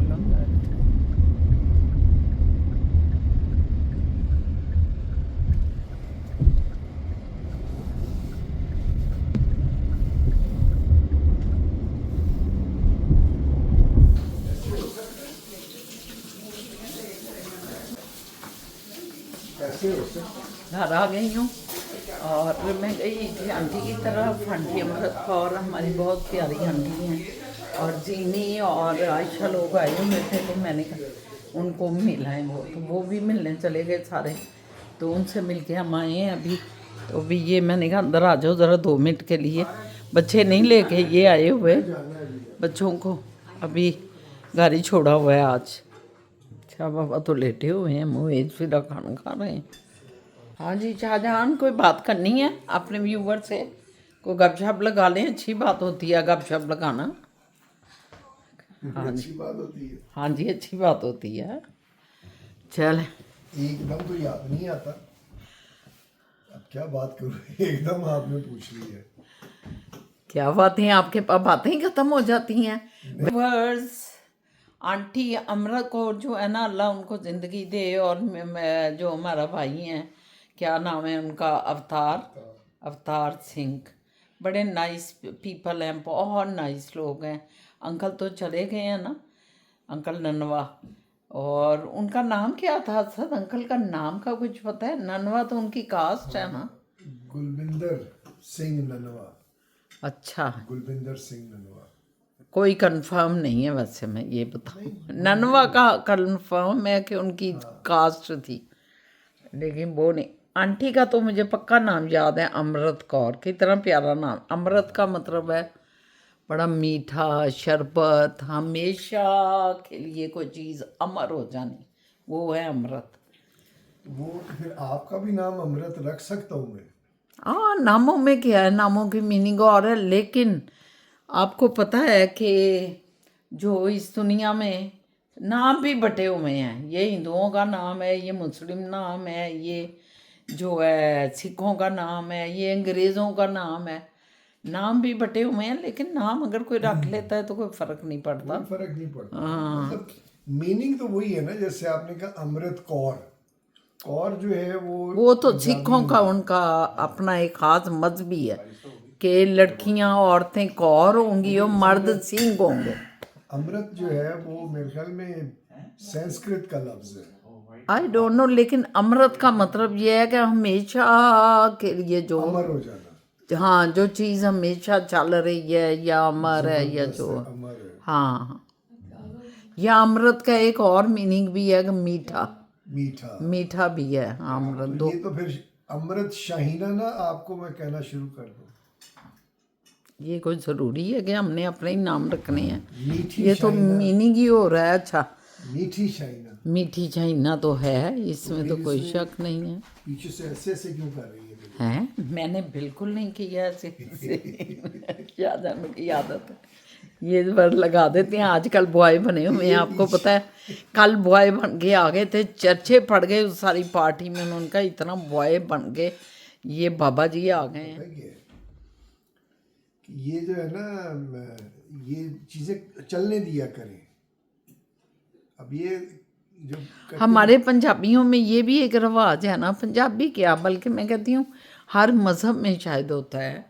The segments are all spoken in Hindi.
मालूम है। घर आ गई हूँ और मैं गई थी आंटी की तरफ। आंटी अमृत कौर हमारी बहुत प्यारी आंटी हैं और जीनी और आयशा लोग आए हुए थे, तो मैंने कहा उनको मिलाएं। वो भी मिलने चले गए सारे, तो उनसे मिल के हम आए हैं अभी। तो अभी ये मैंने कहा अंदर आ जाओ ज़रा 2 मिनट के लिए। बच्चे नहीं लेके ये आए हुए, बच्चों को अभी गाड़ी छोड़ा हुआ है आज। अच्छा बाबा तो लेटे हुए हैं, मुँह फिरा खाना खा रहे हैं। हाँ जी शाहजहान, कोई बात करनी है अपने व्यूवर से? कोई गपशप लगा लें, अच्छी बात होती है गपशप लगाना। हाँ जी, अच्छी बात होती है। हाँ जी अच्छी बात होती है। चल एकदम तो याद नहीं आता, अब क्या बात करूं। एकदम आपने पूछ ली है। क्या बातें आपके पास बातें ही ख़त्म हो जाती हैं। व्यूअर्स, आंटी अमृत कौर जो है ना, अल्लाह उनको ज़िंदगी दे। और जो हमारा भाई हैं, क्या नाम है उनका, अवतार सिंह, बड़े नाइस पीपल हैं, बहुत नाइस लोग हैं। अंकल तो चले गए हैं ना, अंकल ननवा। और उनका नाम क्या था सर? अंकल का नाम का कुछ पता है? ननवा तो उनकी कास्ट है ना। गुलबिंदर सिंह ननवा। अच्छा, गुलबिंदर सिंह ननवा। कोई कंफर्म नहीं है वैसे, मैं ये बताऊँ ननवा का कंफर्म है कि उनकी कास्ट थी, लेकिन वो नहीं। आंटी का तो मुझे पक्का नाम याद है, अमृत कौर। कितना प्यारा नाम। अमृत का मतलब है बड़ा मीठा शरबत, हमेशा के लिए कोई चीज़ अमर हो जानी, वो है अमृत। वो तो फिर आपका भी नाम अमृत रख सकता हूँ मैं। हाँ, नामों में क्या है, नामों की मीनिंग और है। लेकिन आपको पता है कि जो इस दुनिया में नाम भी बटे हुए हैं, ये हिंदुओं का नाम है, ये मुस्लिम नाम है, ये जो है सिखों का नाम है, ये अंग्रेज़ों का नाम है। नाम भी बटे हुए हैं, लेकिन नाम अगर कोई रख लेता है तो कोई फ़र्क नहीं पड़ता। कोई फर्क नहीं पड़ता। हाँ, मतलब मीनिंग तो वही है ना, जैसे आपने कहा अमृत कौर। कौर जो है वो तो पंजाबी सिखों का होती है। उनका अपना एक खास मजहबी है कि लड़कियां औरतें कौर होंगी और मर्द सिंह होंगे। अमृत जो है वो मेरे ख्याल में संस्कृत का लफ्ज है। आई डोंट नो, लेकिन अमृत का मतलब ये है कि हमेशा के लिए जो, अमर हो जाना। हाँ, जो चीज़ हमेशा चल रही है या अमर है या जबरदस्त जो, है, अमर है। हाँ। या अमृत का एक और मीनिंग भी है कि मीठा, मीठा। मीठा भी है। हाँ, अमृत तो दो। ये तो फिर अमृत शाहीना ना आपको मैं कहना शुरू कर दूं। ये कोई ज़रूरी है कि हमने अपने ही नाम रखने हैं? मीठी ये तो शाहीना। मीनिंग ही हो रहा है। अच्छा, मीठी शाहीना। मीठी चाइना तो है, इसमें तो फिर कोई इसमें शक नहीं है। पीछे से ऐसे ऐसे क्यों कर रही है फिर? हैं, मैंने बिल्कुल नहीं किया ऐसे क्या जानने की आदत है, ये वर्ड लगा देते हैं। आजकल बॉय बने हुए हैं, ये आपको पीछे पता है। कल बॉय बन के आ गए थे, चर्चे पड़ गए उस सारी पार्टी में, उनका इतना बॉय बन गए। ये बाबा जी आ गए हैं। पता क्या है कि ये जो है ना, ये चीजें चलने दिया करें। अब ये जो कहते हमारे पंजाबियों में ये भी एक रिवाज है ना, पंजाबी क्या बल्कि मैं कहती हूँ हर मज़हब में शायद होता है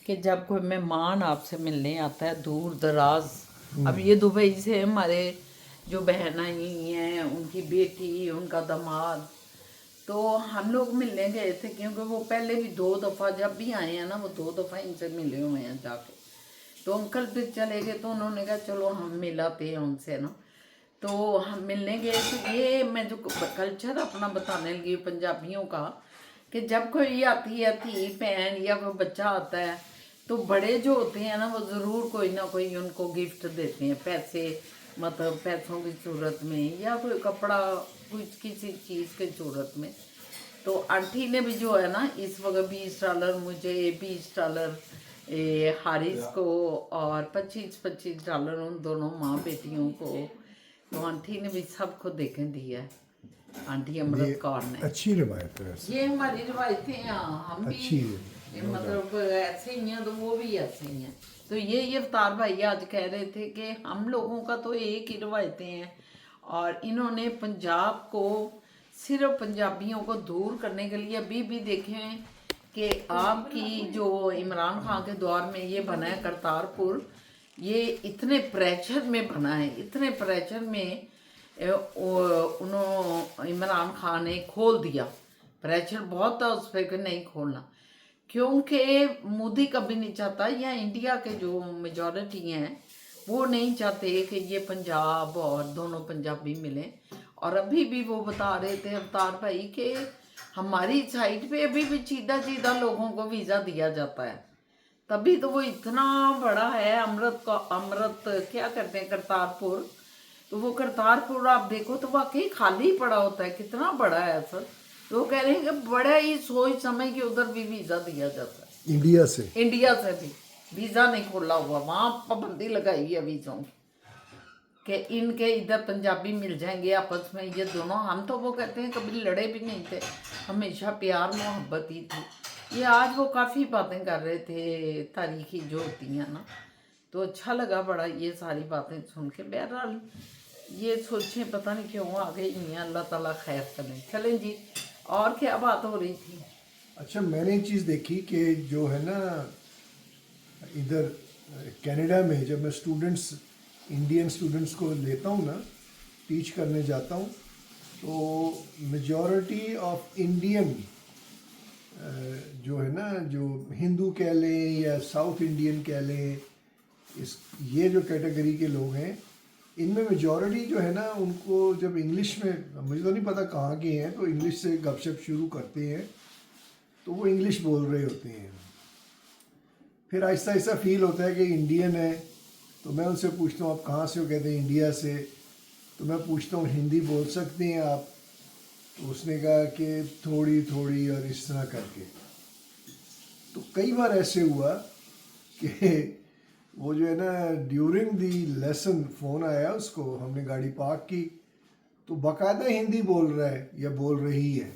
कि जब कोई मेहमान आपसे मिलने आता है दूर दराज, अब ये दुबई से हमारे जो बहन आई हैं, उनकी बेटी, उनका दामाद, तो हम लोग मिलने गए थे क्योंकि वो पहले भी 2 दफ़ा जब भी आए हैं ना, वो 2 दफ़ा इनसे मिले हुए हैं जाके। तो अंकल फिर चले गए, तो उन्होंने कहा चलो हम मिलाते हैं उनसे ना। तो हम मिलने गए, तो ये मैं जो कल्चर अपना बताने लगी हूँ पंजाबियों का, कि जब कोई आती है थी बहन या कोई बच्चा आता है, तो बड़े जो होते हैं ना, वो ज़रूर कोई ना कोई उनको गिफ्ट देते हैं, पैसे, मतलब पैसों की सूरत में, या कोई कपड़ा, कुछ किसी चीज़ की सूरत में। तो आंटी ने भी जो है ना, इस वक्त $20 मुझे, $20 हारिस को, और $25 उन दोनों माँ बेटियों को। तो आंटी ने भी सबको देखे दिया है, आंटी अमृत कौर ने। अच्छी रिवायत है वैसे। ये हमारी रिवायतें हैं, हम भी अच्छी है, मतलब ऐसे ही हैं, तो वो भी ऐसे ही हैं। तो ये अवतार भाई आज कह रहे थे कि हम लोगों का तो एक ही रवायतें हैं और इन्होंने पंजाब को सिर्फ पंजाबियों को दूर करने के लिए अभी भी देखे हैं कि आपकी जो इमरान खान के दौर में ये बना है करतारपुर, ये इतने प्रेशर में बना है, इतने प्रेशर में उन्होंने इमरान खान ने खोल दिया। प्रेशर बहुत था उस पर कि नहीं खोलना, क्योंकि मोदी कभी नहीं चाहता या इंडिया के जो मेजॉरिटी हैं वो नहीं चाहते कि ये पंजाब और दोनों पंजाबी मिलें। और अभी भी वो बता रहे थे अवतार भाई कि हमारी साइड पे अभी भी सीधा लोगों को वीज़ा दिया जाता है, तभी तो वो इतना बड़ा है अमृत क्या कहते हैं करतारपुर। तो वो करतारपुर आप देखो तो वाकई खाली पड़ा होता है, कितना बड़ा है सर। तो वो कह रहे हैं कि बड़ा ही सोच समझ के उधर भी वीज़ा दिया जाता है। इंडिया से भी वीज़ा नहीं खोला हुआ, वहाँ पाबंदी लगाई है वीज़ों की कि इनके इधर पंजाबी मिल जाएंगे आपस में ये दोनों। हम तो वो कहते हैं कभी लड़े भी नहीं थे, हमेशा प्यार मोहब्बत ही थी। ये आज वो काफ़ी बातें कर रहे थे तारीखी जो होती हैं ना, तो अच्छा लगा बड़ा ये सारी बातें सुन के। बहरहाल ये सोचें पता नहीं क्यों आ गई हैं, अल्लाह ताला खैर करें। चलें जी, और क्या बात हो रही थी? अच्छा, मैंने एक चीज़ देखी कि जो है ना इधर कनाडा में जब मैं इंडियन स्टूडेंट्स को लेता हूँ ना, टीच करने जाता हूँ, तो मेजॉरिटी ऑफ इंडियन जो है ना, जो हिंदू कह लें या साउथ इंडियन कह लें, ये जो कैटेगरी के लोग हैं, इनमें मेजॉरिटी जो है ना, उनको जब इंग्लिश में, मुझे तो नहीं पता कहाँ के हैं, तो इंग्लिश से गपशप शुरू करते हैं तो वो इंग्लिश बोल रहे होते हैं। फिर आहिस्ता आहिस्ता फील होता है कि इंडियन है, तो मैं उनसे पूछता हूँ आप कहाँ से हो, कहते हैं इंडिया से। तो मैं पूछता हूँ हिंदी बोल सकते हैं आप? तो उसने कहा कि थोड़ी थोड़ी और इस तरह करके। तो कई बार ऐसे हुआ कि वो जो है ना ड्यूरिंग दी लेसन फ़ोन आया उसको, हमने गाड़ी पार्क की तो बाकायदा हिंदी बोल रहा है या बोल रही है।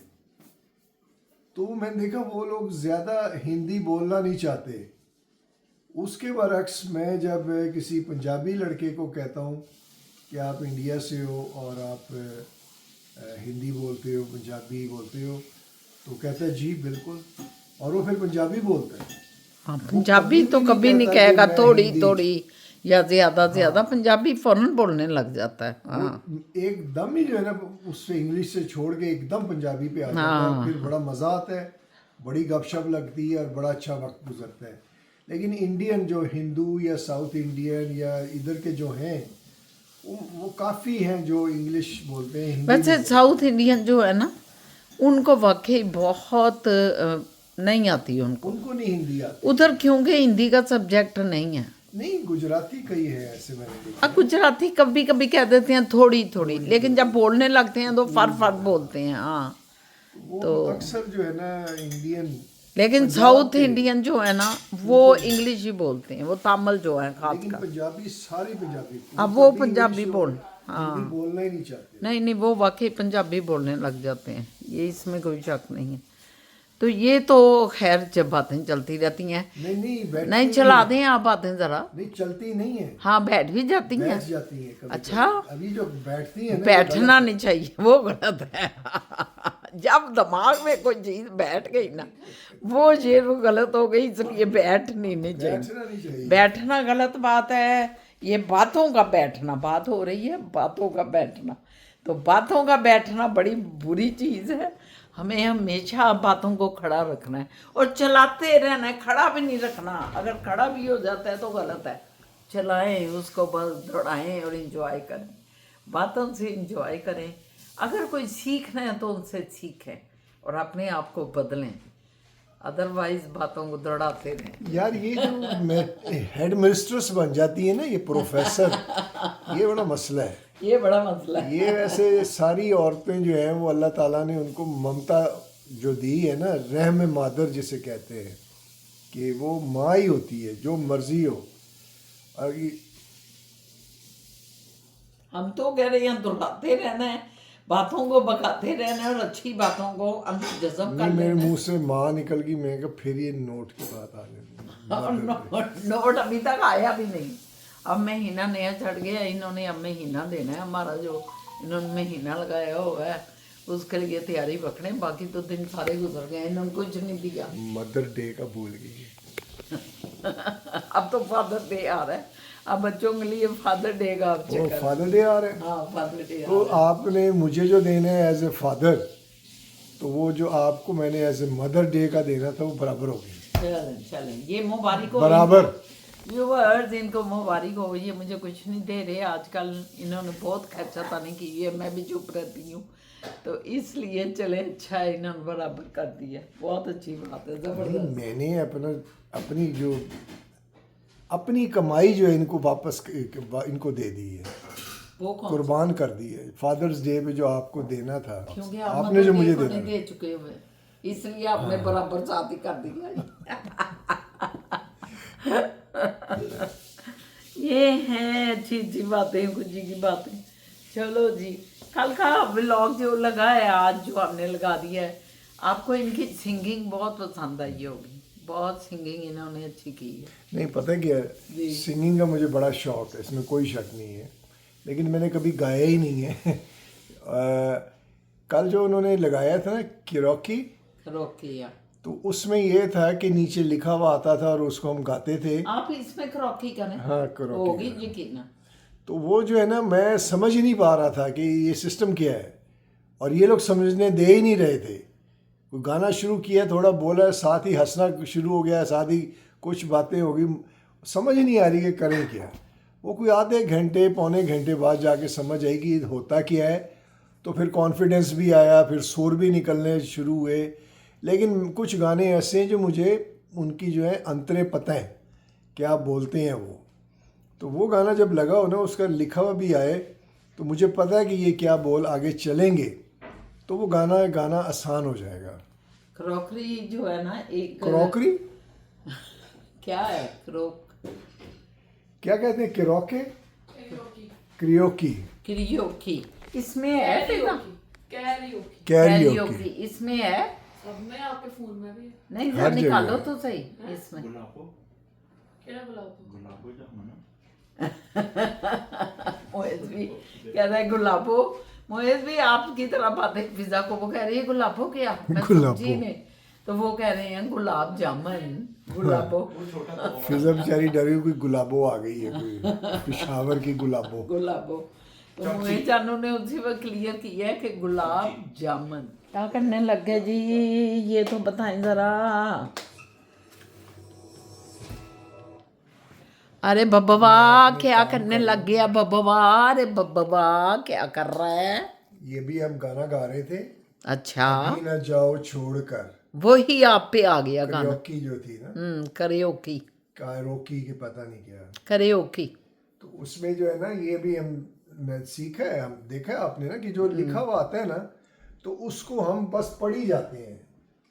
तो मैंने देखा वो लोग ज़्यादा हिंदी बोलना नहीं चाहते। उसके बरक्स मैं जब किसी पंजाबी लड़के को कहता हूँ कि आप इंडिया से हो और आप हिंदी बोलते हो, पंजाबी बोलते हो, तो कहता है जी बिल्कुल, और वो फिर पंजाबी बोलता है। हाँ, पंजाबी तो कभी नहीं कहेगा थोड़ी थोड़ी या ज्यादा पंजाबी फौरन बोलने लग जाता है। हाँ, एकदम ही जो है ना उससे इंग्लिश से छोड़ के एकदम पंजाबी पे आ जाता है। फिर बड़ा मज़ा आता है, बड़ी गपशप लगती है और बड़ा अच्छा वक्त गुजरता है। लेकिन इंडियन जो हिंदू या साउथ इंडियन या इधर के जो हैं, वो काफ़ी हैं जो इंग्लिश बोलते हैं। वैसे साउथ इंडियन जो है ना, उनको वाकई बहुत नहीं आती, उनको नहीं हिंदी आती उधर, क्योंकि हिंदी का सब्जेक्ट नहीं है। नहीं, गुजराती कई है ऐसे मैंने देखा। गुजराती कभी कभी कह देते हैं थोड़ी थोड़ी, लेकिन जब बोलने लगते हैं तो फर बोलते हैं। हाँ, तो अक्सर जो है ना इंडियन, लेकिन साउथ इंडियन जो है ना वो इंग्लिश ही बोलते हैं, वो तमिल जो है खास लेकिन कर। पंजाबी सारी पंजाबी, अब वो पंजाबी बोल, हाँ, बोलना ही नहीं चाहते। नहीं वो वाकई पंजाबी बोलने लग जाते हैं, ये इसमें कोई शक नहीं है। तो ये तो खैर जब बातें चलती रहती हैं। नहीं चला दें आप बातें ज़रा। नहीं चलती नहीं है, हाँ बैठ भी जाती हैं, बैठ जाती है कभी। अच्छा, अभी जो बैठती है ना, बैठना नहीं चाहिए, वो गलत है। जब दिमाग में कोई चीज़ बैठ गई ना, वो ये वो गलत हो गई, इसलिए बैठनी नहीं चाहिए। बैठना गलत बात है, ये बातों का बैठना, बात हो रही है बातों का बैठना, तो बातों का बैठना बड़ी बुरी चीज़ है। हमें हमेशा बातों को खड़ा रखना है और चलाते रहना है, खड़ा भी नहीं रखना। अगर खड़ा भी हो जाता है तो गलत है। चलाएं उसको, बस दौड़ाएं और इंजॉय करें, बातों से इंजॉय करें। अगर कोई सीखना है तो उनसे सीखें और अपने आप को बदलें, अदरवाइज बातों को दौड़ाते रहें। यार ये जो हेड मिस्ट्रेस बन जाती है ना, ये प्रोफेसर, ये बड़ा मसला है, ये बड़ा मसला है। ये वैसे सारी औरतें जो हैं वो अल्लाह ताला ने उनको ममता जो दी है ना, रहम मादर जिसे कहते हैं, कि वो माँ ही होती है जो मर्जी हो। और हम तो कह रहे हैं दौड़ाते रहना है, बातों को बकाते रहना और अच्छी बातों को जज्ब नहीं, कर मेरे लेना। मुंह से माँ निकल गई, मैं कहा फिर ये नोट की बात आ गई। नोट अभी तक आया भी नहीं। अब महीना नया चढ़ गया, इन्होंने अब महीना देना है हमारा, जो इन्होंने महीना लगाया हुआ है उसके लिए तैयारी रखने, बाकी तो दिन सारे गुजर गए, इन्होंने कुछ नहीं दिया। मदर डे का भूल गई। अब तो फादर डे आ रहा है, अब बच्चों के लिए फादर डे का अब वो चक्कर। फादर डे आ रहा है, हाँ फादर डे आ तो रहा है। आपने मुझे जो देना है एज ए फादर, तो वो जो आपको मैंने एज ए मदर डे का देना था वो बराबर हो गया। चलें चलें, ये मुबारक हो बराबर। व्यूअर्स, इनको मुबारक हो। ये मुझे कुछ नहीं दे रहे आजकल, इन्होंने बहुत खर्चातानी की है, मैं भी चुप रहती हूँ, तो इसलिए चले अच्छा है, इन्होंने बराबर कर दिया, बहुत अच्छी बात है, नहीं, जबरदस्त। मैंने अपनी जो अपनी कमाई जो है इनको वापस इनको दे दी है, वो कौन? कुर्बान कर दी है। फादर्स डे पे जो आपको देना था, क्योंकि आपने जो मुझे नहीं देना था। दे चुके हुए, इसलिए आपने बराबर शादी कर दिया। ये हैं अच्छी अच्छी बातें, खुशी की बातें। चलो जी, कल का व्लॉग जो लगा है, आज जो हमने लगा दिया है, आपको इनकी सिंगिंग बहुत पसंद आई होगी, बहुत सिंगिंग इन्होंने अच्छी की है। नहीं, पता है क्या जी। है, सिंगिंग का मुझे बड़ा शौक है, इसमें कोई शक नहीं है, लेकिन मैंने कभी गाया ही नहीं है। कल जो उन्होंने लगाया था ना किरोकी, क्रोकिया, तो उसमें ये था कि नीचे लिखा हुआ आता था और उसको हम गाते थे। आप इसमें क्रोकी करें, हाँ, क्रोकी होगी यकीन। तो वो जो है ना, मैं समझ ही नहीं पा रहा था कि ये सिस्टम क्या है, और ये लोग समझने दे ही नहीं रहे थे। वो गाना शुरू किया, थोड़ा बोला, साथ ही हंसना शुरू हो गया, साथ ही कुछ बातें हो गई, समझ ही नहीं आ रही कि करें क्या। वो कोई आधे घंटे पौने घंटे बाद जाके समझ आई कि होता क्या है, तो फिर कॉन्फिडेंस भी आया, फिर सुर भी निकलने शुरू हुए। लेकिन कुछ गाने ऐसे हैं जो मुझे उनकी जो है अंतरे पता है क्या बोलते हैं वो, तो वो गाना जब लगा हो ना, उसका लिखा हुआ भी आए, तो मुझे पता है कि ये क्या बोल आगे चलेंगे, तो वो गाना आसान हो जाएगा। क्रोकरी जो है ना, एक क्रॉकरी क्या है, क्या कहते हैं, किरोके, क्रियोकी, क्रियोकी, इसमें है फिर कैरियोकी कैरियोकी। इसमें है, सब में आपके फोन में भी है। नहीं हर जरा निकालो जगह। तो सही इसमें। केड़ा गुलाब मोहित भी कह रहा है गुलाबो, मोहित भी आपकी तरह बातें, फिजा को वो कह रही है गुलाबो क्या, मैं गुलाबो। समझी नहीं, तो वो कह रहे हैं गुलाब जामुन, गुलाबो। फिजा बेचारी डरी, कोई गुलाबो आ गई है, कोई पिशावर की गुलाबो। गुलाबो, तो मोहित जानू ने उसी वक्त क्लियर किया है कि गुलाब जामुन। क्या करने लग गए जी, ये तो बताएं जरा। अरे बब्बा क्या करने लग गया बब्बा, अरे बब्बा क्या कर रहा है? ये भी हम गाना गा रहे थे, अच्छा, अभी ना जाओ छोड़कर, वही आप पे आ गया गाना। करियोकी जो थी ना, करियोकी, कायरोकी के पता नहीं क्या, करियोकी। तो उसमें जो है ना, ये भी मैं सीखा है, हम देखा है आपने ना, कि जो लिखा हुआ आता है ना, तो उसको हम बस पढ़ ही जाते हैं।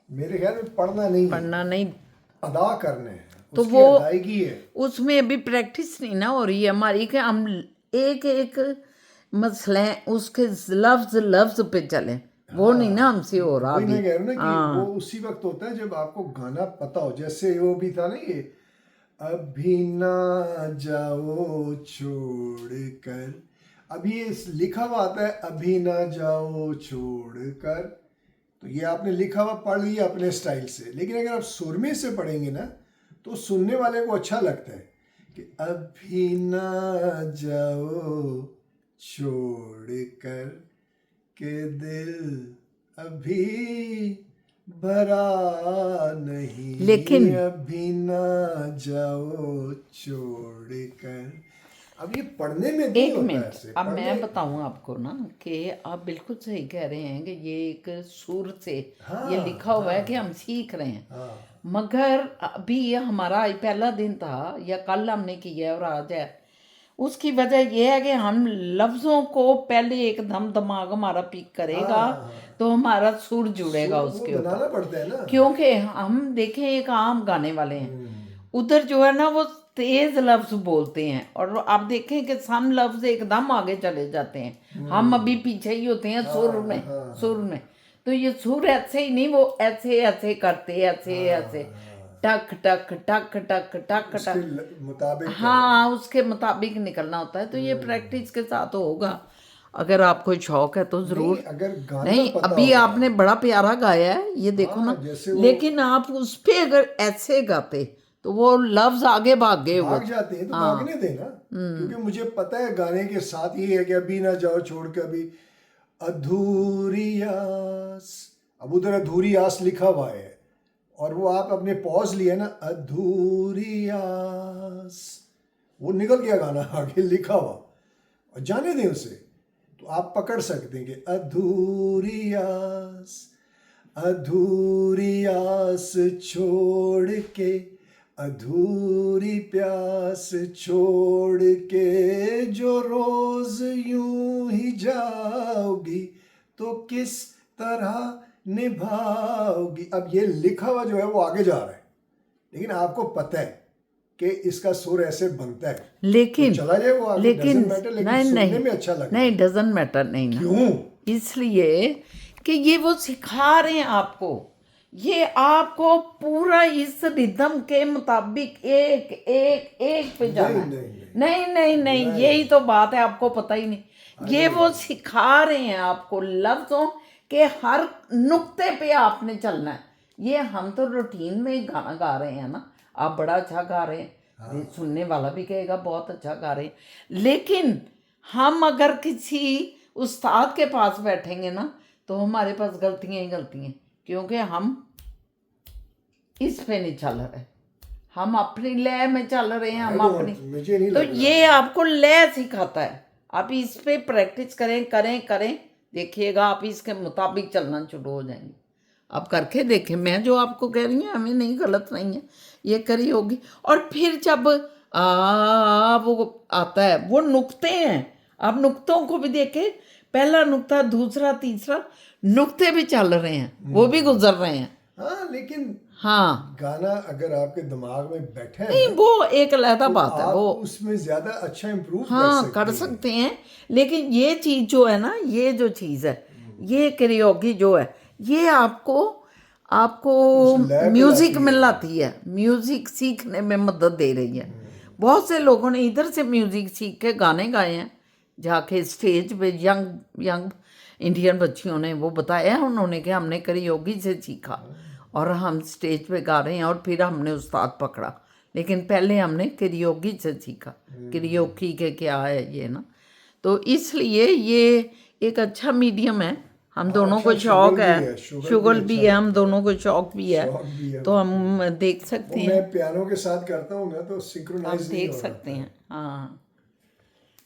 मेरे ख्याल में पढ़ना नहीं है, पढ़ना नहीं, अदा करना है, तो उसकी वो अदायगी है। उसमें अभी प्रैक्टिस नहीं ना हो रही है हमारी, कि हम एक एक मसले उसके लफ्ज लफ्ज पे चलें, वो नहीं ना हमसे हो रहा वही अभी। मैं कह रहा हूँ ना कि वो उसी वक्त होता है जब आपको गाना पता हो। जैसे वो भी था ना, ये अभी ना जाओ छोड़ कर, अभी ये लिखा हुआ आता है अभी ना जाओ छोड़ कर, तो ये आपने लिखा हुआ पढ़ लिया अपने स्टाइल से, लेकिन अगर आप सुर में से पढ़ेंगे ना, तो सुनने वाले को अच्छा लगता है कि अभी ना जाओ छोड़ कर के दिल अभी भरा नहीं, लेकिन अभी ना जाओ छोड़ कर। अब ये पढ़ने में नहीं एक होता मिनट, ऐसे, अब मैं पढ़ने- बताऊं आपको ना कि आप बिल्कुल सही कह रहे हैं कि ये एक सुर से ये लिखा हुआ है कि हम सीख रहे हैं, हाँ, मगर अभी ये हमारा आज पहला दिन था या कल हमने किया है और आज है, उसकी वजह यह है कि हम लफ्ज़ों को पहले एकदम दिमाग हमारा पिक करेगा, तो हमारा सुर जुड़ेगा वो उसके बनाना ऊपर। पड़ता है ना। क्योंकि हम देखें एक आम गाने वाले हैं, उधर जो है ना वो तेज लफ्ज बोलते हैं और आप देखें कि सम लफ्ज एकदम आगे चले जाते हैं, हम अभी पीछे ही होते हैं सुर में। तो ये सुर ऐसे ही नहीं, वो ऐसे ऐसे करते, ऐसे ऐसे टक टक टक टक टक उसके टक, मुताबिक हाँ उसके मुताबिक निकलना होता है। तो ये प्रैक्टिस के साथ होगा। अगर आपको शौक है तो जरूर। नहीं, अगर गाना नहीं, पता अभी होगा। आपने बड़ा प्यारा गाया है, ये देखो हाँ, ना। जैसे वो- लेकिन आप उस पे अगर ऐसे गाते तो वो लफ्ज आगे भाग गए भाग वो। जाते हैं तो हाँ। भागने देना, क्योंकि मुझे पता है गाने के साथ ये है कि अभी ना जाओ छोड़ के अभी अधूरी आस, अब उधर अधूरी आस लिखा हुआ है और वो आप अपने पॉज लिए ना, अधूरी आस, वो निकल गया गाना आगे लिखा हुआ, और जाने दें उसे, तो आप पकड़ सकते हैं कि अधूरी आस छोड़ के, अधूरी प्यास छोड़ के, जो रोज यूं ही जाओगी तो किस तरह निभाओगी। अब ये लिखा हुआ जो है वो आगे जा रहा है, लेकिन आपको पता है कि इसका सुर ऐसे बनता है, लेकिन तो चला जाए वो आगे, लेकिन doesn't matter, लेकिन नहीं सुनने नहीं में अच्छा लगेगा। नहीं, डजंट मैटर नहीं ना। क्यों? इसलिए कि ये वो सिखा रहे हैं आपको, ये आपको पूरा इस रिदम के मुताबिक एक एक एक पे जाना है। नहीं नहीं नहीं, यही तो बात है, आपको पता ही नहीं। ये वो सिखा रहे हैं आपको लफ्जों के हर नुक्ते पे आपने चलना है। ये हम तो रूटीन में ही गाना गा रहे हैं ना, आप बड़ा अच्छा गा रहे हैं, ये सुनने वाला भी कहेगा बहुत अच्छा गा रहे हैं। लेकिन हम अगर किसी उस्ताद के पास बैठेंगे ना तो हमारे पास गलतियां ही गलतियां, क्योंकि हम इस पे नहीं चल रहे, हम अपनी लय में चल रहे हैं, हम अपनी। मुझे नहीं तो लग रहा। ये आपको लय सिखाता है। आप इस पे प्रैक्टिस करें करें करें, देखिएगा आप इसके मुताबिक चलना शुरू हो जाएंगे। आप करके देखें, मैं जो आपको कह रही हूँ हमें नहीं, गलत नहीं है, ये करी होगी। और फिर जब वो आता है, वो नुक्ते हैं, आप नुक्तों को भी देखें, पहला नुक्ता, दूसरा, तीसरा, नुक्ते भी चल रहे हैं, वो भी गुजर रहे हैं। हाँ, लेकिन हाँ, गाना अगर आपके दिमाग में बैठा है नहीं ना, वो एक अलहदा तो बात है आप वो। उसमें ज्यादा अच्छा इम्प्रूव हाँ कर सकते हैं, लेकिन ये चीज़ जो है ना, ये जो चीज़ है, ये करियोगी जो है, ये आपको उस लय पे म्यूजिक लाती में है। लाती है, म्यूजिक सीखने में मदद दे रही है। बहुत से लोगों ने इधर से म्यूजिक सीख के गाने गाए हैं, जाके स्टेज पे यंग यंग इंडियन बच्चियों ने वो बताया उन्होंने कि हमने करियोगी से सीखा और हम स्टेज पे गा रहे हैं, और फिर हमने उस्ताद पकड़ा। लेकिन पहले हमने करियोगी से सीखा, करियोगी के क्या है ये ना। तो इसलिए ये एक अच्छा मीडियम है, हम दोनों को अच्छा, शौक शुगल भी है, है, शुगल शुगल भी भी अच्छा है, हम लगता है। दोनों को शौक भी है, शौक भी है, तो हम देख सकते वो हैं, मैं पियानो के साथ करता हूँ ना, तो आप सिंक्रोनाइज नहीं देख हो सकते रहा। हैं। हाँ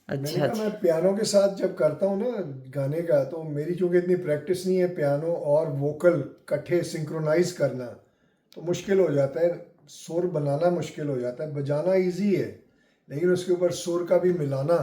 मैंने अच्छा कहा अच्छा, मैं पियानो के साथ जब करता हूँ ना गाने का, तो मेरी चूंकि इतनी प्रैक्टिस नहीं है पियानो और वोकल इकट्ठे सिंक्रोनाइज करना, तो मुश्किल हो जाता है, सुर बनाना मुश्किल हो जाता है। बजाना इजी है, लेकिन उसके ऊपर सुर का भी मिलाना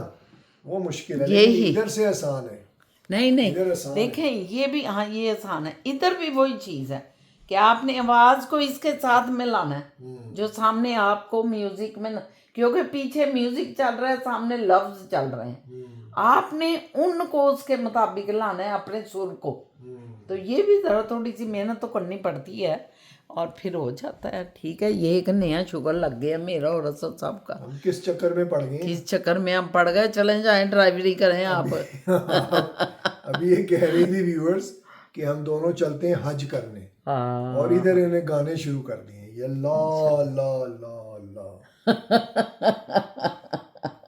वो मुश्किल है, लेकिन यही। इधर से आसान है। नहीं नहीं, इधर आसान है। देखें ये भी, हाँ ये आसान है। इधर भी वही चीज़ है कि आपने आवाज़ को इसके साथ मिलाना है जो सामने आपको म्यूजिक में क्योंकि पीछे म्यूजिक चल रहा है, सामने लफ्ज चल रहे हैं, आपने उनको उसके मुताबिक लाना है, अपने सुर को। तो ये भी ज़रा थोड़ी सी मेहनत तो करनी पड़ती है, और फिर हो जाता है। ठीक है, ये एक नया शुगर लग गया मेरा और असद साहब का। हम किस चक्कर में पड़ गए हैं? किस चक्कर में हम पड़ गए, चलें जाएं ड्राइवरी करें आप। अभी ये कह रही थी व्यूअर्स कि हम दोनों चलते हैं हज करने, हाँ और इधर इन्हें गाने शुरू कर दिए, ये ला ला ला ला।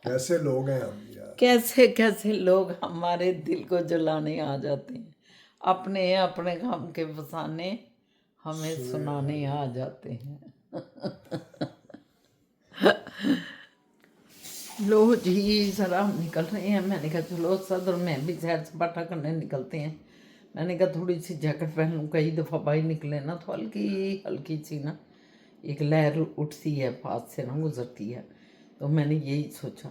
कैसे लोग हैं हम यार। कैसे कैसे लोग हमारे दिल को जलाने आ जाते हैं, अपने अपने गम के फसाने हमें सुनाने आ जाते हैं। लो जी, ज़रा हम निकल रहे हैं। मैंने कहा चलो सदर में भी सैर सपाटा करने निकलते हैं। मैंने कहा थोड़ी सी जैकेट पहन लूँ, कई दफ़ा बाहर निकले ना तो हल्की हल्की सी ना एक लहर उठती है, पास से ना गुजरती है, तो मैंने यही सोचा।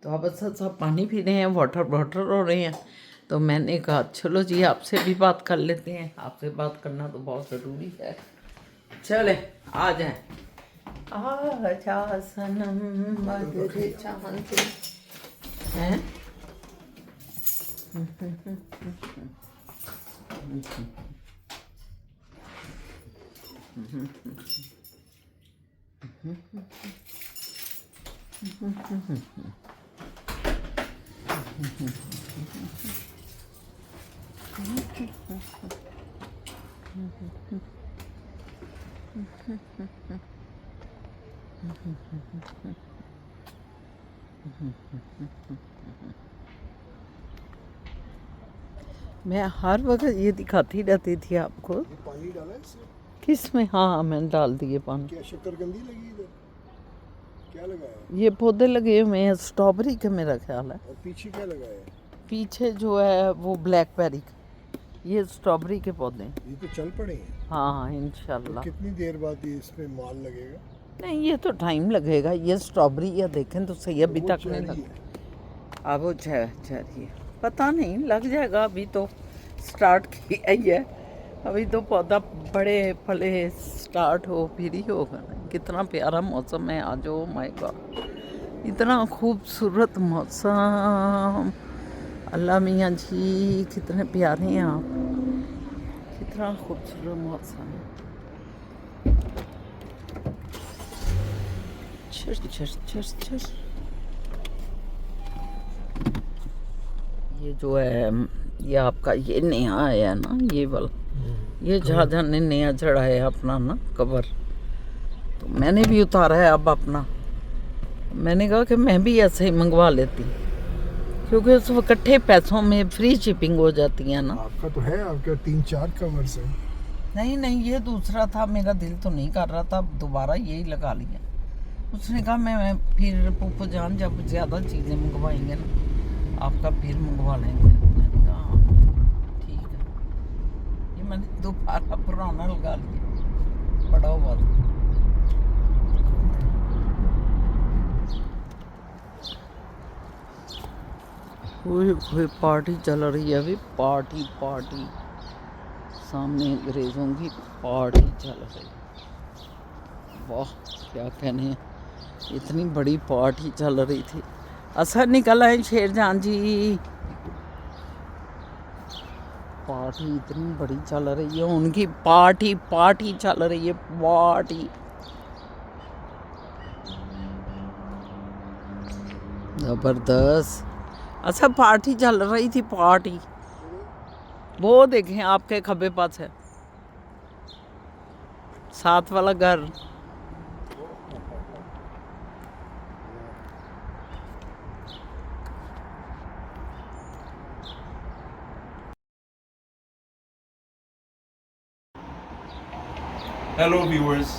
तो अब सब पानी पी रहे हैं, वाटर हो रहे हैं, तो मैंने कहा चलो जी आपसे भी बात कर लेते हैं। आपसे बात करना तो बहुत ज़रूरी है। चले आ जाएं। आजा सनम मगर चांद हैं। मैं हर वक्त ये दिखाती रहती थी आपको। ये पानी डाला है इससे? किस में? हाँ मैंने डाल दिए पानी। क्या शक्करकंदी लगी इधर? क्या लगाया है? ये पौधे लगे हुए हैं स्ट्रॉबेरी के, मेरा ख्याल है। और पीछे क्या लगाया है? पीछे जो है वो ब्लैकबेरी का, ये स्ट्रॉबेरी के पौधे हैं। ये तो चल पड़े हैं। हाँ इंशाल्लाह। कितनी देर बाद ये इसमें माल लगेगा? नहीं ये तो टाइम लगेगा। ये स्ट्रॉबेरी या देखें तो सही अभी वो तक नहीं चेरी लगा। अब वो चेरी पता नहीं, लग जाएगा। अभी तो स्टार्ट किया ही है, अभी तो पौधा बड़े फले स्टार्ट हो फिर ही होगा ना। कितना प्यारा मौसम है आज, ओ माय गॉड, इतना खूबसूरत मौसम। अल्लाह मियाँ जी कितने प्यारे हैं आप, कितना खूबसूरत मौसम है। चर ये जो है ये आपका ये नया आया ना, ये वाला, ये जहाँ ने नया चढ़ा है अपना ना कवर, तो मैंने भी उतारा है अब अपना। मैंने कहा कि मैं भी ऐसे ही मंगवा लेती, क्योंकि उस इकट्ठे पैसों में फ्री शिपिंग हो जाती है ना। आपका तो है, आपके 3-4 कवर्स हैं। नहीं ये दूसरा था, मेरा दिल तो नहीं कर रहा था, दोबारा यही लगा लिया। उसने कहा मैं फिर पुप्पो जान जब ज़्यादा चीज़ें मंगवाएंगे ना आपका फिर मंगवा लेंगे। मैंने कहा हाँ ठीक है। ये मैंने दोबारा पुराना लगा लिया, बड़ा हुआ था। कोई पार्टी चल रही है अभी, पार्टी सामने अंग्रेज़ों की पार्टी चल रही है। वाह क्या कहने हैं, इतनी बड़ी पार्टी चल रही थी। असर निकल आए शेरजान जी, पार्टी इतनी बड़ी चल रही है उनकी, पार्टी चल रही है, पार्टी जबरदस्त। अच्छा पार्टी चल रही थी, पार्टी वो देखें आपके खब्बे पास है साथ वाला घर। हेलो व्यूअर्स,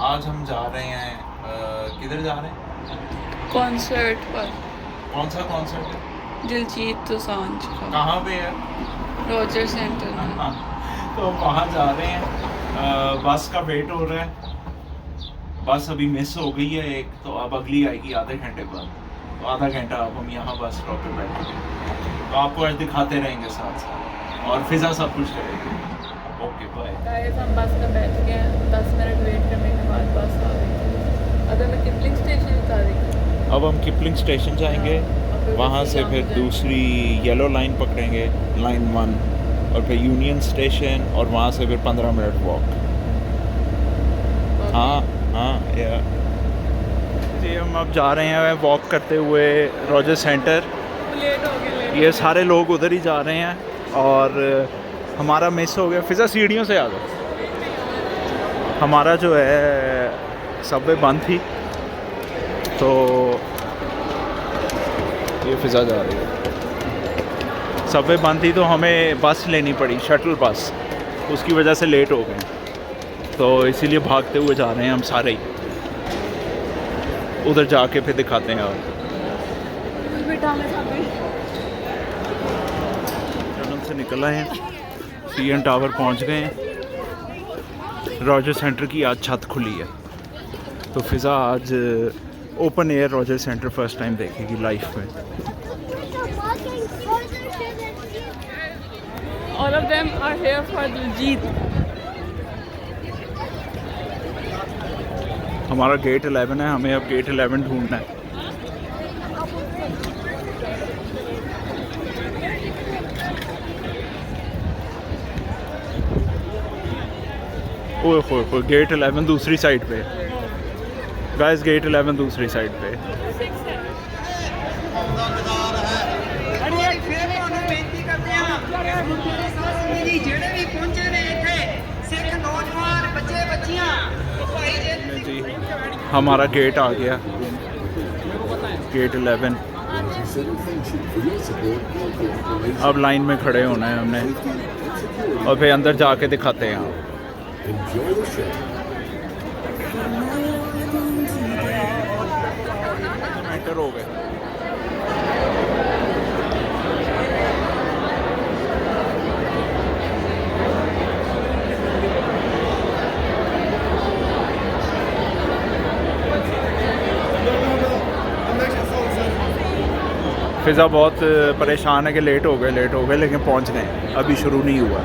आज हम जा रहे हैं किधर जा रहे हैं? कॉन्सर्ट पर, कौन सा कॉन्सर्ट है? दिलजीत दोसांझ का, कहाँ पे है? रॉजर सेंटर में। हाँ, तो हम वहाँ जा रहे हैं। बस का वेट हो रहा है, बस अभी मिस हो गई है एक, तो अब अगली आएगी आधे घंटे बाद। तो आधा घंटा अब हम यहाँ बस स्टॉप पे बैठेंगे, तो आपको आज दिखाते रहेंगे साथ साथ, और फिजा सब कुछ करेंगे। ओके बाय गाइस, हम बस में बैठ गए हैं, 10 मिनट वेट करने के बाद बस आ गई। अगर मैं किपलिंग स्टेशन उतारेंगे, अब हम किपलिंग स्टेशन जाएंगे, वहाँ से फिर दूसरी येलो लाइन पकड़ेंगे, लाइन 1, और फिर यूनियन स्टेशन, और वहाँ से फिर 15 मिनट वॉक। हाँ जी, हम अब जा रहे हैं वॉक करते हुए रॉजर सेंटर। लेट हो गए। ये सारे लोग उधर ही जा रहे हैं और हमारा मिस हो गया। फिजा सीढ़ियों से आ गया, हमारा जो है सबवे बंद थी, तो ये फिजा जा रही है। सबवे बंद थी तो हमें बस लेनी पड़ी, शटल बस, उसकी वजह से लेट हो गए, तो इसीलिए भागते हुए जा रहे हैं हम सारे ही। उधर जाके फिर दिखाते हैं। और टनल से निकल आए हैं, CN टावर पहुंच गए हैं। रॉजर सेंटर की आज छत खुली है, तो फिज़ा आज open air Roger centre first time देखेगी लाइफ में। All of them are here for Diljit. हमारा गेट 11 है, हमें अब गेट 11 ढूंढना है। ओए होए होए, गेट 11 दूसरी साइड पे। गाइस गेट 11 दूसरी साइड पे। जी हमारा गेट आ गया, गेट 11। अब लाइन में खड़े होना है हमने और फिर अंदर जाके दिखाते हैं। एंटर हो गए। फिज़ा बहुत परेशान है कि लेट हो गए लेकिन पहुंच गए, अभी शुरू नहीं हुआ।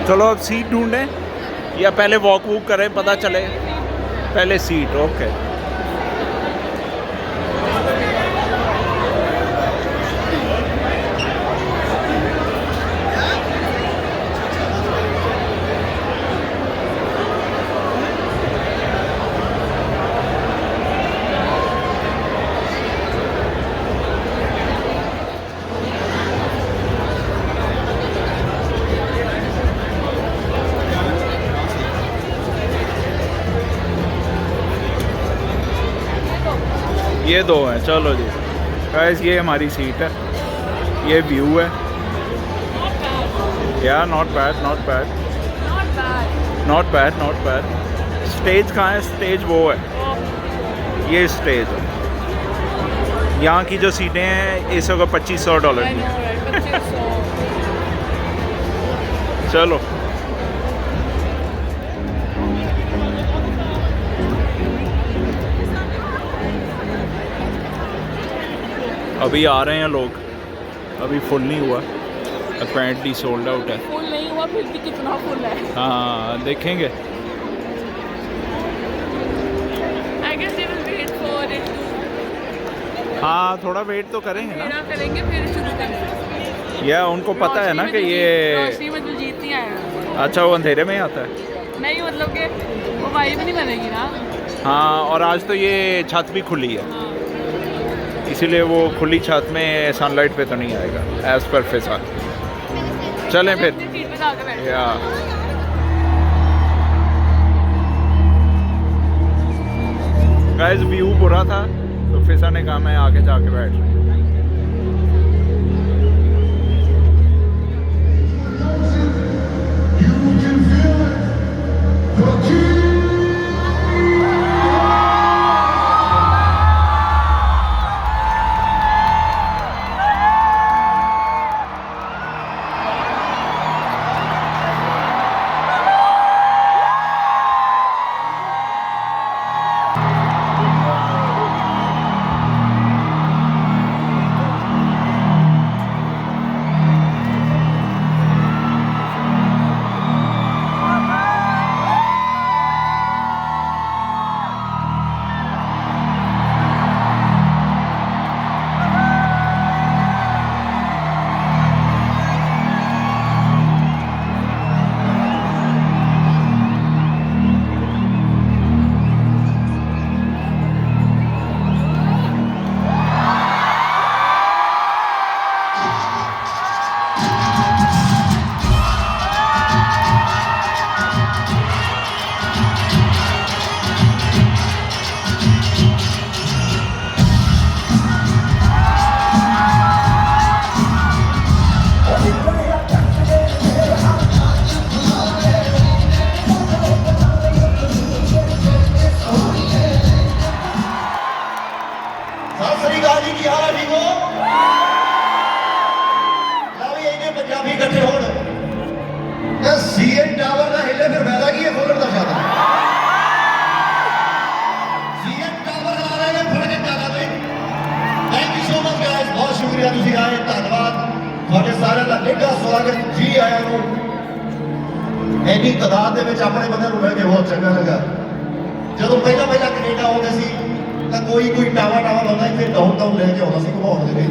चलो अब सीट ढूंढें या पहले वॉक वूक करें, पता चले। पहले सीट, ओके। ये दो हैं, चलो जी गाइस, ये हमारी सीट है, ये व्यू है। या not bad, not bad, not bad, not bad. Stage कहाँ है? स्टेज वो है, ये स्टेज है। यहाँ की जो सीटें हैं इस वक्त $2500 की। चलो अभी आ रहे हैं लोग, अभी फुल नहीं हुआ, अपेरेंटली सोल्ड आउट है। फुल नहीं हुआ फिर भी कितना फुल है। हाँ देखेंगे। I guess they will wait for it to हाँ थोड़ा वेट तो करेंगे ना, मेरा करेंगे फिर शुरू करेंगे। या उनको पता है ना कि ये रोशनी में तो जीत नहीं आया। अच्छा वो अंधेरे में ही आता है। नहीं मतलब कि वो वाइब नहीं बनेगी ना। हाँ और आज तो ये छत भी खुली है, हाँ। इसीलिए वो खुली छत में सनलाइट पे तो नहीं आएगा एज पर फिजा। चलें फिर। अपनी सीट पे जाकर बैठो। या गाइस व्यू बुरा था तो फिजा ने कहा मैं आगे जाके बैठ लूँ। शुक्रिया तुसीं आए, धन्नवाद तुहाडे सारिਆਂ ਦਾ निघा स्वागत, जी आया ਨੂੰ। ਇੰਨੀ ਤਾਦਾਦ ਦੇ ਵਿੱਚ ਆਪਣੇ ਬੰਦੇ ਨੂੰ ਮਿਲ ਕੇ ਬਹੁਤ ਚੰਗਾ ਲੱਗਾ। ਜਦੋਂ ਪਹਿਲਾਂ ਕੈਨੇਡਾ ਆਉਂਦੇ ਸੀ ਤਾਂ ਕੋਈ ਟਾਵਾ ਲਾਉਂਦਾ ਇੱਥੇ ਡਾਊਨ ਲੈ ਕੇ ਆਉਂਦਾ ਸੀ ਘੁਮਾਉਣ ਦੇ ਲਈ।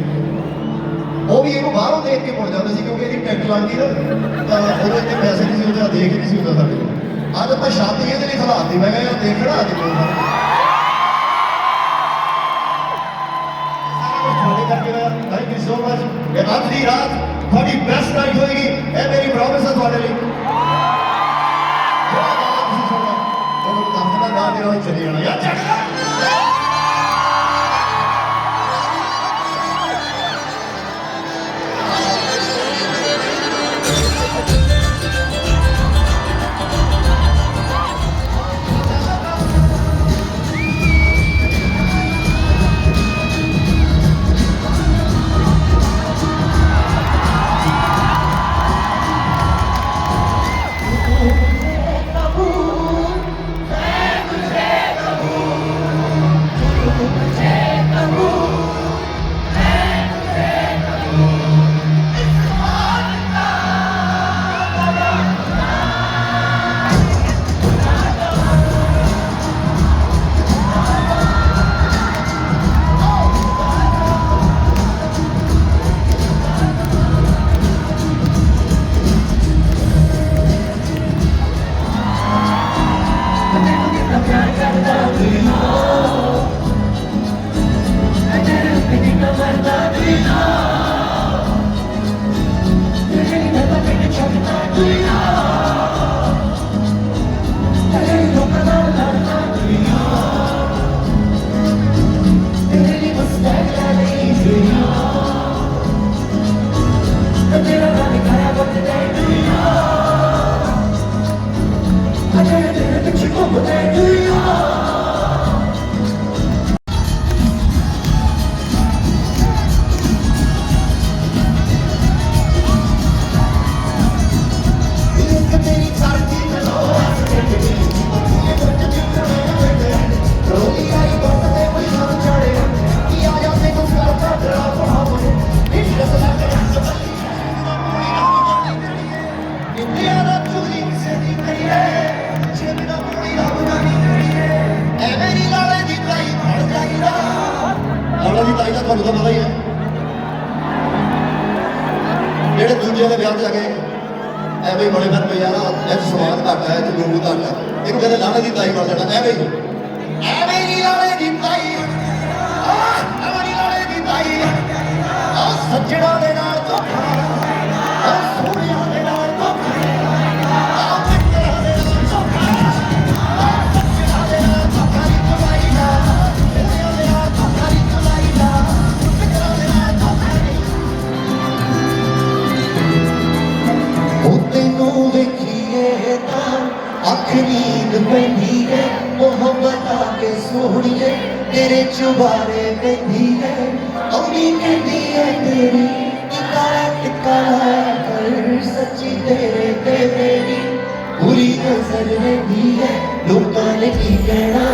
ਉਹ ਵੀ ਇਹਨੂੰ ਬਾਹਰੋਂ ਦੇਖ ਕੇ ਮੁੜ ਜਾਂਦੇ ਸੀ ਕਿਉਂਕਿ ਇਹਦੀ ਟਿਕਟ ਲੱਗ ਗਈ ਨਾ, ਤਾਂ ਉਹਦੇ ਤੇ ਪੈਸੇ ਨਹੀਂ ਸੀ ਉਹਦਾ ਦੇਖ ਨਹੀਂ ਸੀ ਹੁੰਦਾ ਸਾਡੇ ਕੋਲ। ਅੱਜ ਆਪਾਂ ਛਾਤੀ ਇਹਦੇ ਲਈ ਖਲਾਤੀ, ਮੈਂ ਕਿਹਾ ਯਾਰ ਦੇਖਣਾ ਅੱਜ ਕੋਈ ਤੁਹਾਡੇ ਕਰਕੇ ਹੋਇਆ। Thank you so much. ਇਹ ਅੱਜ ਦੀ ਰਾਤ ਤੁਹਾਡੀ ਬੈਸਟ ਨਾਈਟ ਹੋਏਗੀ, ਇਹ ਮੇਰੀ ਪ੍ਰੋਮਿਸ ਹੈ ਤੁਹਾਡੇ ਲਈ। ਜਿਹੜਾ ਗਾਣਾ ਤੁਸੀਂ ਸੁਣਨਾ ਤੁਹਾਨੂੰ ਦੱਸਣਾ ਗਾ ਕੇ ਨਾਲ ਚਲੇ ਜਾਣਾ ਯਾਰ ਚੱਕ ਤੁਹਾਨੂੰ ਤਾਂ ਪਤਾ ਹੀ ਹੈ। ਜਿਹੜੇ ਦੂਜਿਆਂ ਦੇ ਵਿਆਹ 'ਚ ਜਾ ਕੇ ਐਵੇਂ ਬੜੇ ਫਿਰ ਪਈ ਯਾਰ ਇਹ ਸਵਾਦ ਘੱਟ ਹੈ ਤੇ ਗੁਰੂ ਘੱਟ ਹੈ, ਇਹਨੂੰ ਕਹਿੰਦੇ ਲਾਣੇ ਦੀ ਤਾਈ ਬਣ ਜਾਣਾ। ਐਵੇਂ ਹੀ ਲਾਣੇ ਦੀ ਤਾਈ, ਐਵੇਂ ਨਹੀਂ ਲਾਣੇ ਦੀ ਤਾਈ। ਸੱਜਣਾ ਦੇ ਨਾਲ ਧੋਖਾ, ਸੋਹਣਿਆਂ ਦੇ ਨਾਲ ਧੋਖਾ, ਮਿੱਤਰਾਂ ਦੇ ਨਾਲ ਧੋਖਾ, ਸੱਜਣਾ ਦੇ ਨਾਲ ਧੋਖਾ ਨਹੀਂ ਕਮਾਈਦਾ, ਸੋਹਣਿਆਂ ਦੇ ਨਾਲ ਧੋਖਾ ਨਹੀਂ ਕਮਾਈਦਾ, ਮਿੱਤਰਾਂ ਦੇ ਨਾਲ ਧੋਖਾ ਨਹੀਂ। ਉਹ ਤੈਨੂੰ ਵੇਖੀਏ ਤਾਂ ਅੱਖ ਨੀਂਦ ਪੈਂਦੀ ਹੈ, ਮੁਹੱਬਤ ਆ ਕੇ ਸੋਹਣੀਏ ਤੇਰੇ ਚੁਬਾਰੇ ਪੈਂਦੀ ਹੈ। ਔਨੀ ਕਹਿੰਦੀ ਹੈ ਤੇਰੀ ਟਿਕਾ ਕਰ ਸੱਚੀ ਤੇਰੇ ਤੇ ਮੇਰੀ ਬੁਰੀ ਨਜ਼ਰ ਰਹਿੰਦੀ ਹੈ। ਲੋਕਾਂ ਨੇ ਕੀ ਕਹਿਣਾ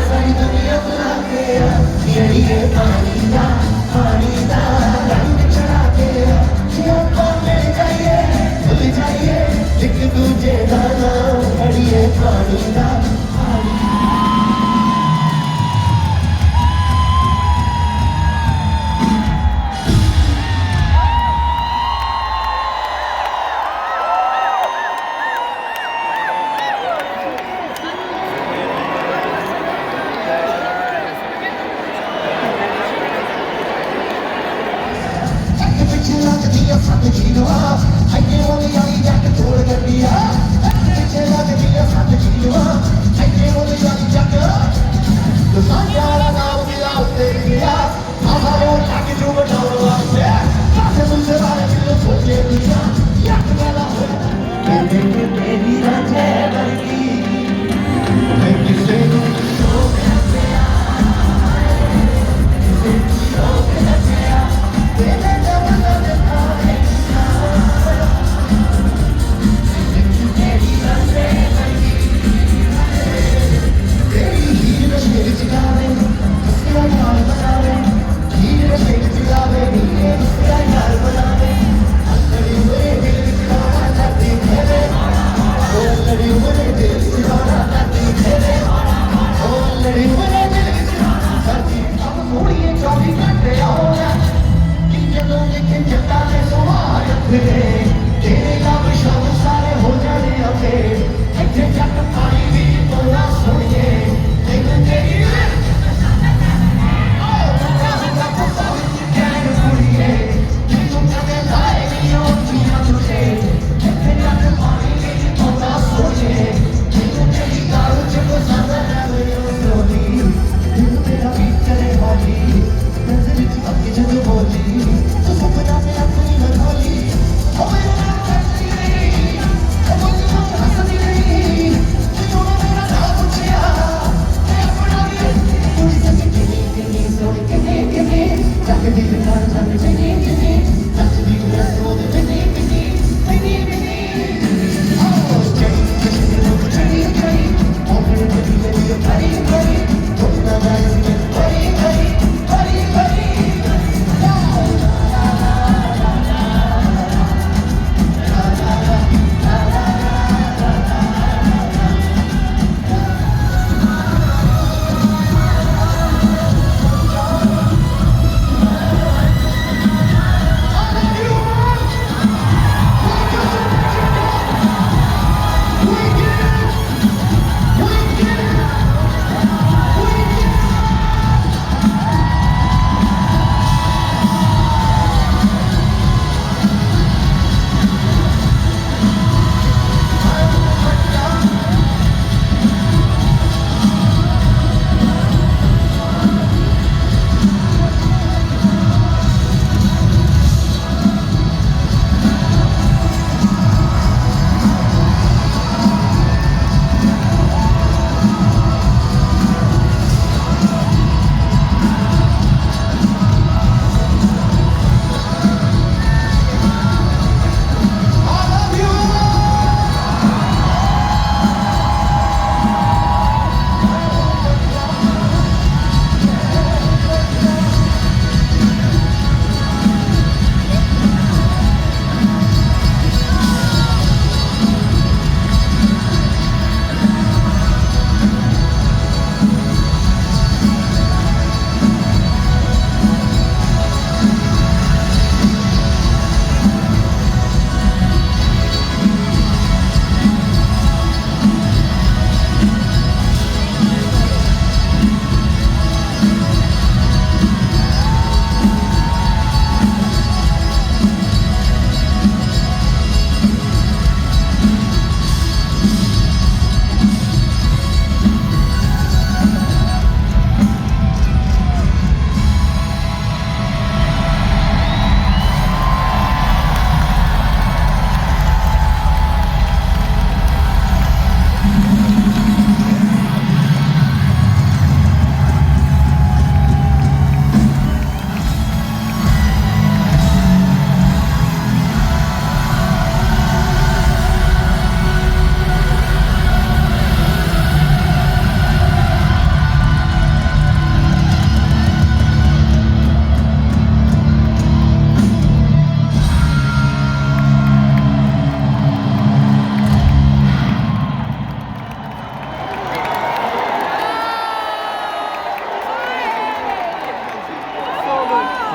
ਸਾਰੀ ਦੁਨੀਆ ਬੁਲਾ ਕੇ ਜਿਹੜੀਏ ਪਾਣੀ ਦਾ ਰੰਗ ਚੜਾ ਕੇ ਜੇ ਆਪਾਂ ਮਿਲ ਜਾਈਏ ਭੁੱਲ ਜਾਈਏ ਇੱਕ ਦੂਜੇ ਦਾ ਨਾਮ ਅੜੀਏ ਪਾਣੀ ਦਾ।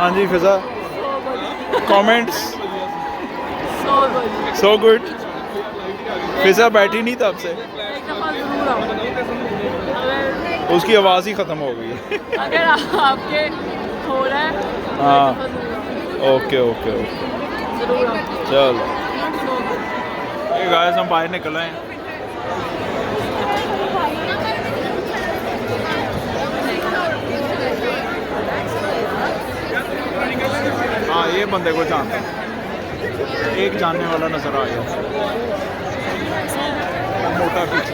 हाँ जी Fiza, comments so good. So good. Fiza बैठी नहीं तब से, एक दफ़ा ज़रूर आओ। अगर उसकी आवाज़ ही ख़त्म हो गई है। अगर आपके हो रहा है तो हाँ। एक दफ़ा ज़रूर आओ। ओके ओके ओके, ज़रूर आओ। चल सो गुड। ये गाइस हम बाहर निकल आए हैं। हाँ ये बंदे को जानते हैं, एक जानने वाला नजर आ गया, मोटा पीछे।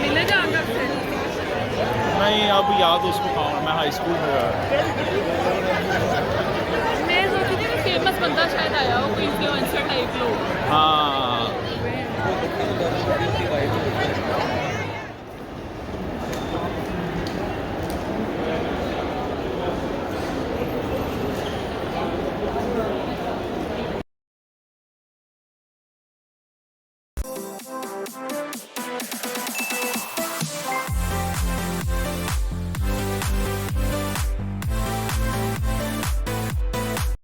मिलेगा अंदर से। नहीं अब याद उसको कहाँ, मैं हाई स्कूल में गया। मैं सोची थी कि फेमस बंदा शायद आया हो, कोई इन्फ्लुएंसर टाइप लोग। हाँ